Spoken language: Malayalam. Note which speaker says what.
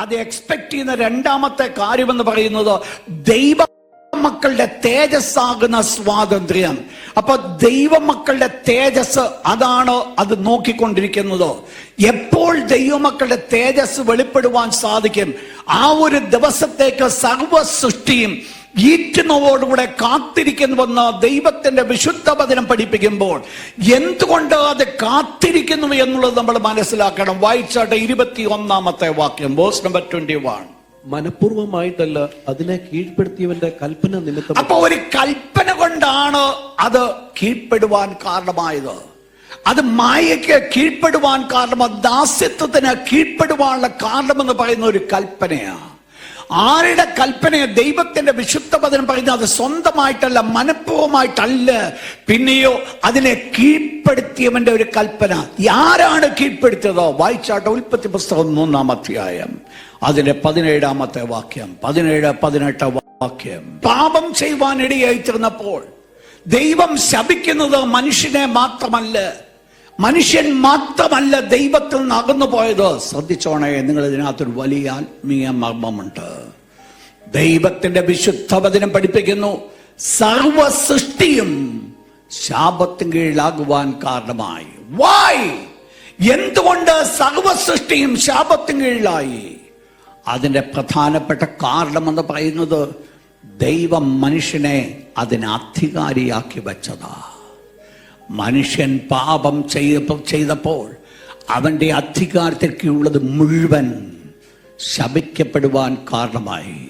Speaker 1: അത് എക്സ്പെക്ട് ചെയ്യുന്ന രണ്ടാമത്തെ കാര്യമെന്ന് പറയുന്നത് ദൈവ മക്കളുടെ തേജസ്സാകുന്ന സ്വാതന്ത്ര്യം. അപ്പൊ ദൈവമക്കളുടെ തേജസ് അതാണ് അത് നോക്കിക്കൊണ്ടിരിക്കുന്നത്. എപ്പോൾ ദൈവമക്കളുടെ തേജസ് വെളിപ്പെടുവാൻ സാധിക്കും? ആ ഒരു ദിവസത്തേക്ക് സർവ സൃഷ്ടിയും ഈറ്റുന്നതോടുകൂടെ കാത്തിരിക്കുന്നുവെന്ന് ദൈവത്തിന്റെ വിശുദ്ധ വചനം പഠിപ്പിക്കുമ്പോൾ എന്തുകൊണ്ട് അത് കാത്തിരിക്കുന്നു എന്നുള്ളത് നമ്മൾ മനസ്സിലാക്കണം. വായിച്ചാട്ടെ 21-ാമത്തെ വാക്യം, വേഴ്സ് നമ്പർ 21.
Speaker 2: മനഃപൂർവമായിട്ടല്ല, അതിനെ കീഴ്പ്പെടുത്തിയവന്റെ കൽപ്പന നിമിത്തം.
Speaker 1: അപ്പൊ ഒരു കൽപ്പന കൊണ്ടാണ് അത് കീഴ്പ്പെടുവാൻ കാരണമായത്. അത് മായയ്ക്ക് കീഴ്പ്പെടുവാൻ കാരണം, ദാസ്യത്വത്തിന് കീഴ്പ്പെടുവാനുള്ള കാരണമെന്ന് പറയുന്ന ഒരു കൽപ്പനയാണ്. ആരുടെ കൽപ്പനയെ? ദൈവത്തിന്റെ വിശുദ്ധ വചനം പറയുന്നത് അത് സ്വന്തമായിട്ടല്ല, മനഃപൂർവമായിട്ടല്ല, പിന്നെയോ അതിനെ കീഴ്പ്പെടുത്തിയവന്റെ ഒരു കൽപ്പന. ആരാണ് കീഴ്പ്പെടുത്തിയത്? വായിച്ചാട്ടെ ഉൽപ്പത്തി പുസ്തകം 3-ാം അധ്യായം അതിന്റെ 17-ാമത്തെ വാക്യം, 17-18 വാക്യം. പാപം ചെയ്യുവാൻ ഇടയായിത്തീർന്നപ്പോൾ ദൈവം ശപിക്കുന്നത് മനുഷ്യനെ മാത്രമല്ല, മനുഷ്യൻ മാത്രമല്ല ദൈവത്തിൽ നിന്ന് അകന്നു പോയത്. ശ്രദ്ധിച്ചോണേ, നിങ്ങൾ ഇതിനകത്തൊരു വലിയ ആത്മീയ മർമ്മമുണ്ട്. ദൈവത്തിന്റെ വിശുദ്ധ വചനം പഠിപ്പിക്കുന്നു, സർവ സൃഷ്ടിയും ശാപത്തിന് കീഴിലാകുവാൻ കാരണമായി. വൈ? എന്തുകൊണ്ട് സർവ സൃഷ്ടിയും ശാപത്തിന് കീഴിലായി? അതിന്റെ പ്രധാനപ്പെട്ട കാരണമെന്ന് പറയുന്നത് ദൈവം മനുഷ്യനെ അതിന് അധികാരിയാക്കി വെച്ചതാ. മനുഷ്യൻ പാപം ചെയ്തപ്പോൾ അവന്റെ അധികാരത്തിലേക്കുള്ളത് മുഴുവൻ ശപിക്കപ്പെടുവാൻ കാരണമായി.